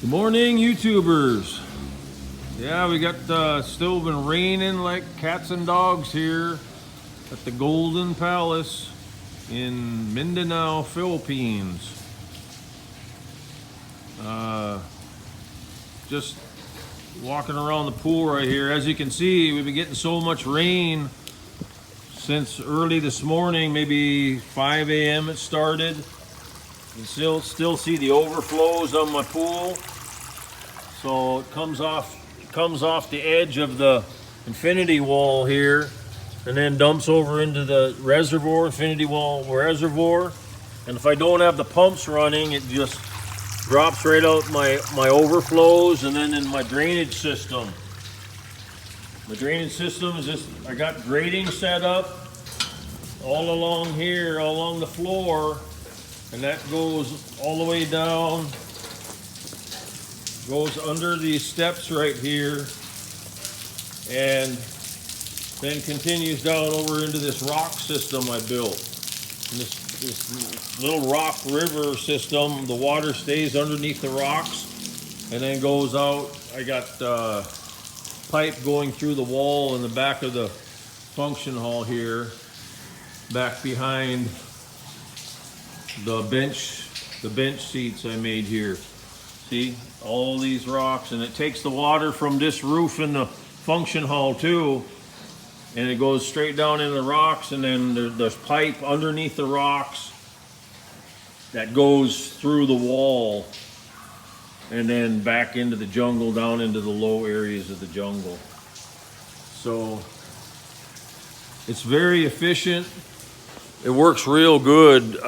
Good morning, YouTubers. Yeah, we got still been raining like cats and dogs here at the Golden Palace in Mindanao, Philippines. Just walking around the pool right here. As you can see, we've been getting so much rain since early this morning, maybe 5 a.m. it started. You still see the overflows on my pool. So it comes off the edge of the infinity wall here and then dumps over into the reservoir, infinity wall reservoir. And if I don't have the pumps running, it just drops right out my overflows and then in my drainage system. The drainage system is just, I got grading set up all along here, all along the floor, and that goes all the way down, goes under these steps right here, and then continues down over into this rock system I built. And this little rock river system, the water stays underneath the rocks and then goes out. I got pipe going through the wall in the back of the function hall here, back behind the bench seats I made here. See, all these rocks, and it takes the water from this roof in the function hall too, and it goes straight down into the rocks, and then there's pipe underneath the rocks that goes through the wall and then back into the jungle, down into the low areas of the jungle. So it's very efficient. It works real good.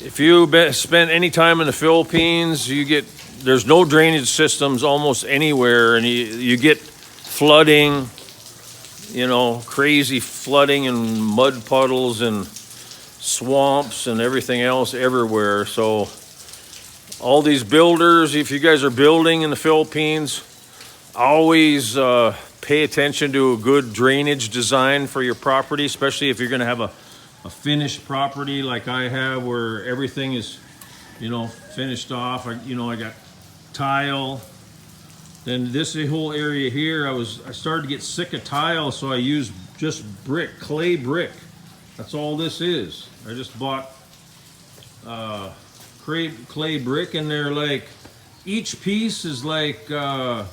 If you spend any time in the Philippines, there's no drainage systems almost anywhere, and you get flooding, crazy flooding and mud puddles and swamps and everything else everywhere. So all these builders, if you guys are building in the Philippines, always pay attention to a good drainage design for your property, especially if you're going to have a finished property like I have, where everything is, finished off. I got tile. Then this whole area here, I started to get sick of tile, so I used just clay brick. That's all this is. I just bought clay brick, and they're like, each piece is like 2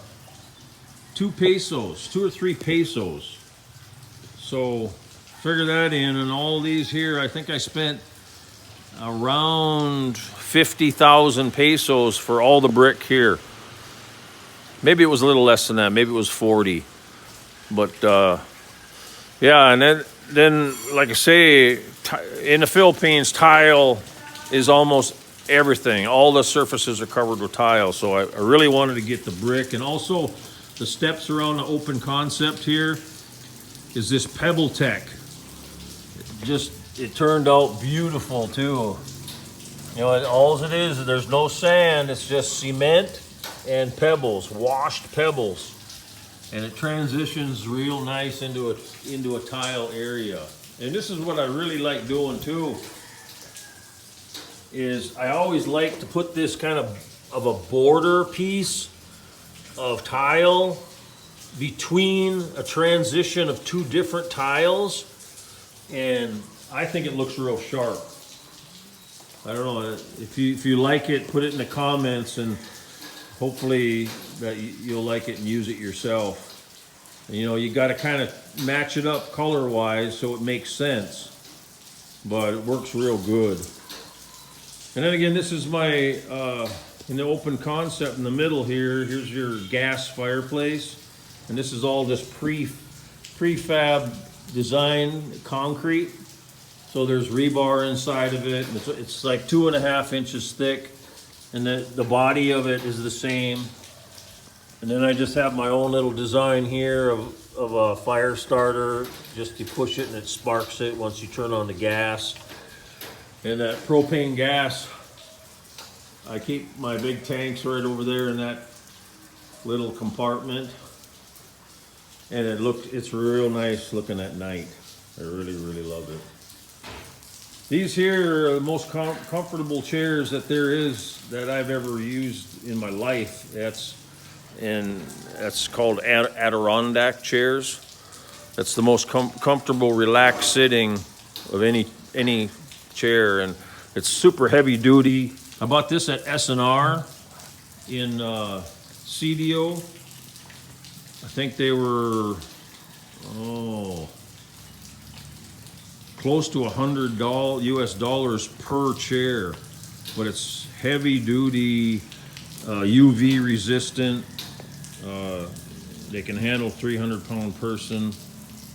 pesos, 2 or 3 pesos. So figure that in, and all these here, I think I spent around 50,000 pesos for all the brick here. Maybe it was a little less than that. Maybe it was 40. But yeah, and then like I say, in the Philippines, tile is almost everything. All the surfaces are covered with tile. So I really wanted to get the brick, and also the steps around the open concept here is this Pebble Tech. It turned out beautiful too. All it is, there's no sand, it's just cement and pebbles, washed pebbles. And it transitions real nice into a tile area. And this is what I really like doing too, is I always like to put this kind of a border piece of tile between a transition of 2 different tiles. And I think it looks real sharp. I don't know, if you like it, put it in the comments, and hopefully that you'll like it and use it yourself. And, you got to kind of match it up color-wise so it makes sense, but it works real good. And then again, this is my in the open concept in the middle here. Here's your gas fireplace, and this is all this prefab design concrete. So there's rebar inside of it. It's like 2.5 inches thick, and the body of it is the same. And then I just have my own little design here of a fire starter. Just you push it and it sparks it once you turn on the gas. And that propane gas, I keep my big tanks right over there in that little compartment. And it's real nice looking at night. I really, really love it. These here are the most comfortable chairs that there is that I've ever used in my life. That's called Adirondack chairs. That's the most comfortable, relaxed sitting of any chair, and it's super heavy duty. I bought this at S&R in CDO. I think they were close to $100 US per chair, but it's heavy duty, UV resistant. They can handle 300-pound person,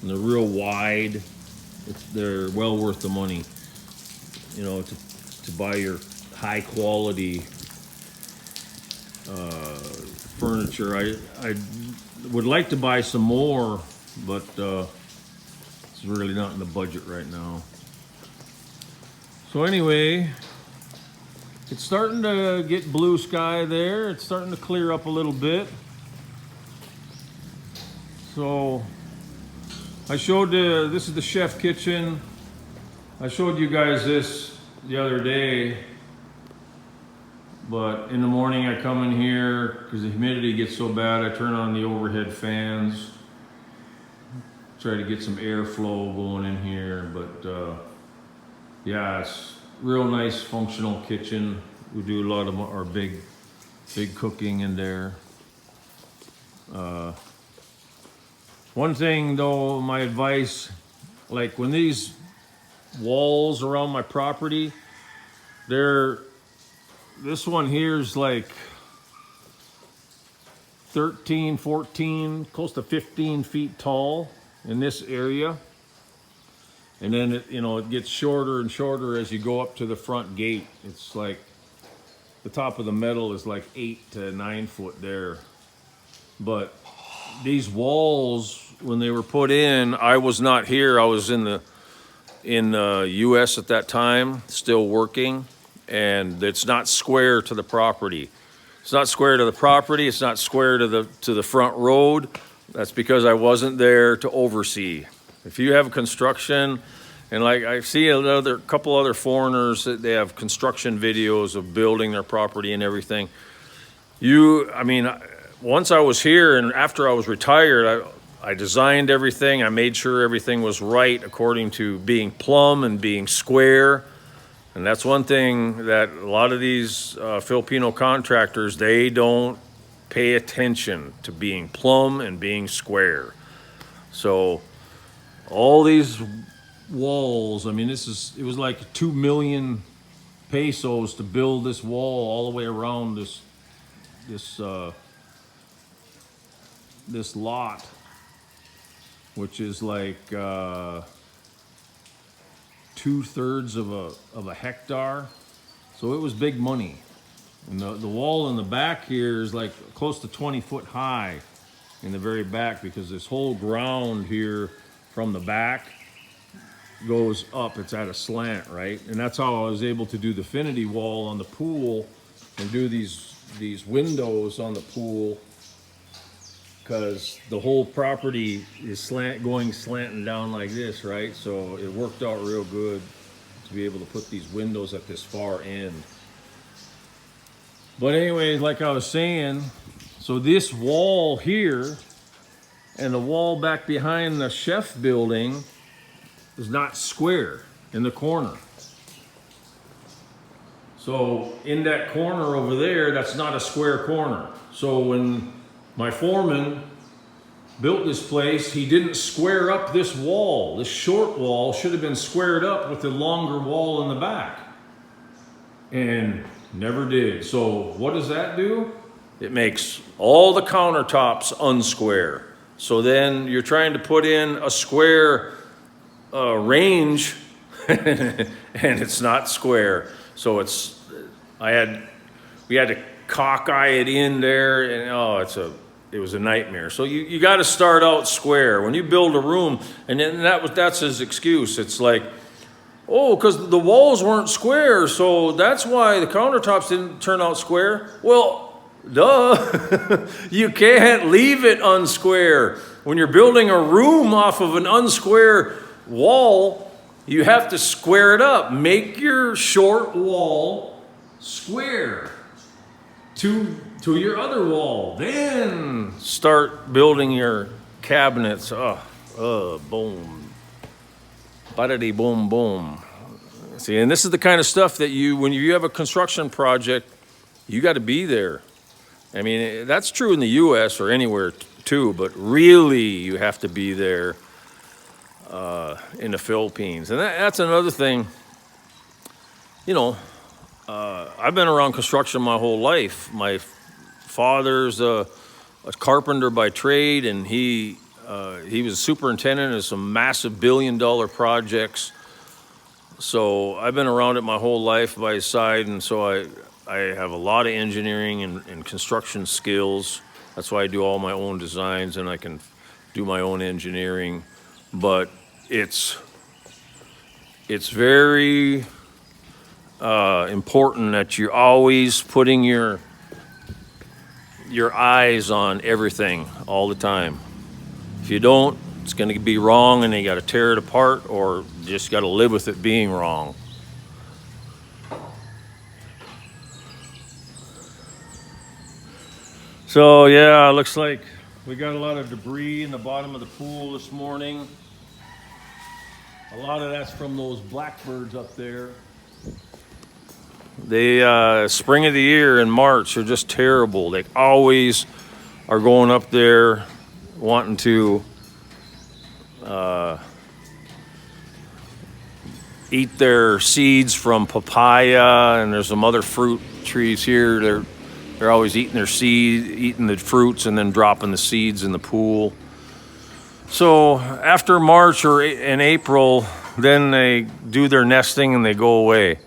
and they're real wide. They're well worth the money, you know, to buy your high quality furniture. I would like to buy some more, but it's really not in the budget right now. So anyway, it's starting to get blue sky there. It's starting to clear up a little bit. So I showed, this is the chef kitchen. I showed you guys this the other day, but in the morning I come in here because the humidity gets so bad. I turn on the overhead fans, try to get some airflow going in here. But yeah, it's real nice functional kitchen. We do a lot of our big cooking in there. One thing though, my advice, like when these walls around my property, this one here is like 13, 14, close to 15 feet tall in this area. And then it gets shorter and shorter as you go up to the front gate. It's like the top of the metal is like 8 to 9 foot there. But these walls, when they were put in, I was not here. I was in the U.S. at that time, still working, and it's not square to the property. It's not square to the property. It's not square to the front road. That's because I wasn't there to oversee. If you have construction, and like I see a couple other foreigners that they have construction videos of building their property and everything. Once I was here and after I was retired, I designed everything. I made sure everything was right according to being plumb and being square. And that's one thing that a lot of these Filipino contractors, they don't pay attention to being plumb and being square. So all these walls, it was like 2 million pesos to build this wall all the way around this lot, which is like 2/3 of a hectare. So it was big money. And the wall in the back here is like close to 20 foot high in the very back, because this whole ground here from the back goes up. It's at a slant, right? And that's how I was able to do the finity wall on the pool and do these windows on the pool, because the whole property is slanting down like this, right? So it worked out real good to be able to put these windows at this far end. But anyways, like I was saying, so this wall here and the wall back behind the chef building is not square in the corner. So in that corner over there, that's not a square corner. So when my foreman built this place, he didn't square up this wall. This short wall should have been squared up with the longer wall in the back, and never did. So what does that do? It makes all the countertops unsquare. So then you're trying to put in a square range and it's not square. So we had to cockeye it in there, and it was a nightmare. So you got to start out square when you build a room. And then that's his excuse. It's like, oh, because the walls weren't square, so that's why the countertops didn't turn out square. Well, duh. You can't leave it unsquare. When you're building a room off of an unsquare wall, you have to square it up. Make your short wall square to your other wall. Then start building your cabinets. Boom. Badady boom boom. See, and this is the kind of stuff that when you have a construction project, you got to be there. I mean, that's true in the U.S. or anywhere too, but really you have to be there in the Philippines. And that's another thing, you know, I've been around construction my whole life. My father's a carpenter by trade, and he was a superintendent of some massive billion-dollar projects. So I've been around it my whole life by his side, and so I have a lot of engineering and construction skills. That's why I do all my own designs, and I can do my own engineering. But it's very important that you're always putting your eyes on everything all the time. If you don't, it's going to be wrong, and you got to tear it apart, or just got to live with it being wrong. So yeah, looks like we got a lot of debris in the bottom of the pool this morning. A lot of that's from those blackbirds up there. They spring of the year in March are just terrible. They always are going up there wanting to eat their seeds from papaya, and there's some other fruit trees here. They're always eating their seed, eating the fruits, and then dropping the seeds in the pool. So after March or in April, then they do their nesting and they go away.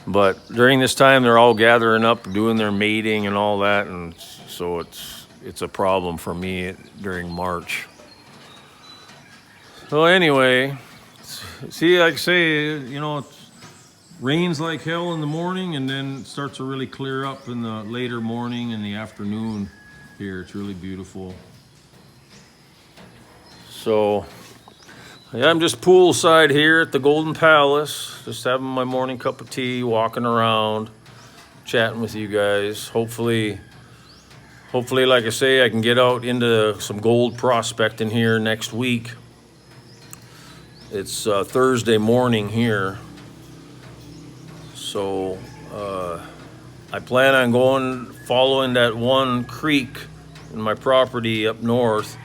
But during this time, they're all gathering up, doing their mating and all that, and so it's a problem for me during March. So anyway, see, like I say, you know, it rains like hell in the morning, and then it starts to really clear up in the later morning and the afternoon here. It's really beautiful. So yeah, I'm just poolside here at the Golden Palace, just having my morning cup of tea, walking around, chatting with you guys. Hopefully, like I say, I can get out into some gold prospecting here next week. It's Thursday morning here, so I plan on following that one creek in my property up north,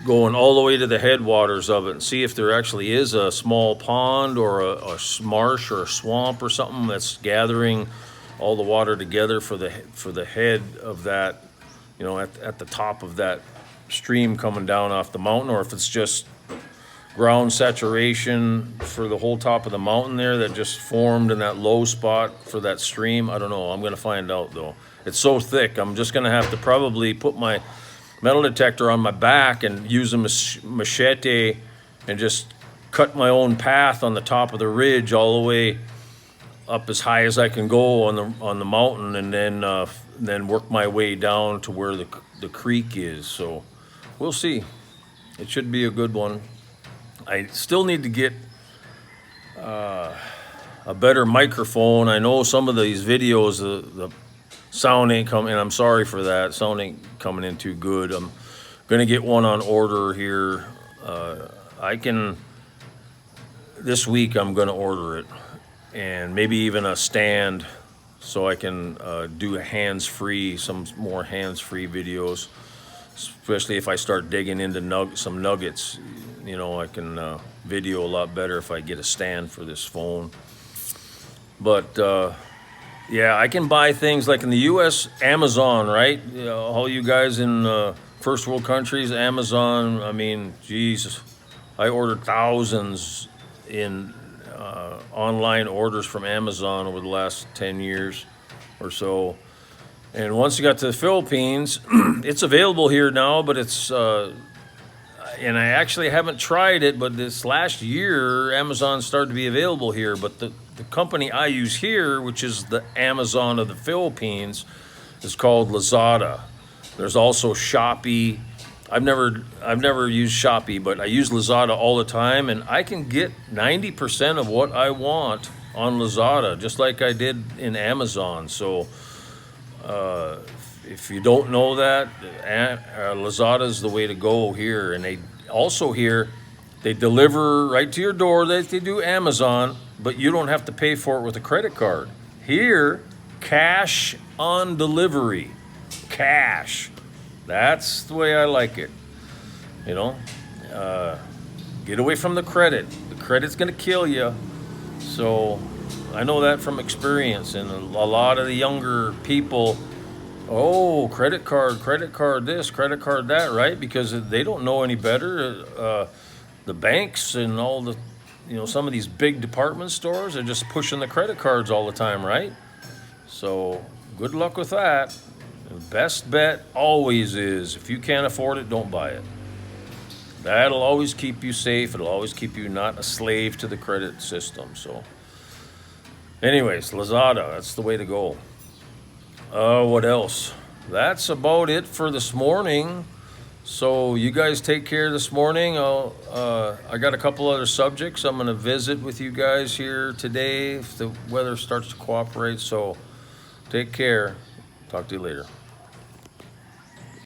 going all the way to the headwaters of it, and see if there actually is a small pond or a marsh or a swamp or something that's gathering all the water together for the head of that, you know, at the top of that stream coming down off the mountain, or if it's just ground saturation for the whole top of the mountain there that just formed in that low spot for that stream. I don't know. I'm going to find out, though. It's so thick. I'm just going to have to probably put my metal detector on my back and use a machete and just cut my own path on the top of the ridge all the way up as high as I can go on the mountain, and then work my way down to where the creek is. So we'll see. It should be a good one. I still need to get a better microphone. I know some of these videos, the sound ain't coming, and I'm sorry for that. Sound ain't coming in too good. I'm gonna get one on order here. This week I'm gonna order it, and maybe even a stand so I can do some more hands-free videos, especially if I start digging into some nuggets. You know, I can video a lot better if I get a stand for this phone. But yeah, I can buy things like in the U.S., Amazon, right? You know, all you guys in first world countries, Amazon, I mean, Jesus, I ordered thousands in online orders from Amazon over the last 10 years or so. And once you got to the Philippines, it's available here now, but it's, and I actually haven't tried it, but this last year, Amazon started to be available here. But the company I use here, which is the Amazon of the Philippines, is called Lazada. There's also Shopee I've never used Shopee, but I use Lazada all the time, and I can get 90% of what I want on Lazada, just like I did in Amazon. So if you don't know that, Lazada is the way to go here. And they also here, they deliver right to your door. They do Amazon, but you don't have to pay for it with a credit card. Here, cash on delivery. Cash. That's the way I like it. You know, get away from the credit. The credit's going to kill you. So I know that from experience. And a lot of the younger people, oh, credit card this, credit card that, right? Because they don't know any better. The banks and all the, some of these big department stores are just pushing the credit cards all the time, right? So good luck with that. The best bet always is, if you can't afford it, don't buy it. That'll always keep you safe. It'll always keep you not a slave to the credit system. So anyways, Lazada, that's the way to go. What else? That's about it for this morning. So you guys take care this morning. I got a couple other subjects I'm going to visit with you guys here today if the weather starts to cooperate. So take care. Talk to you later.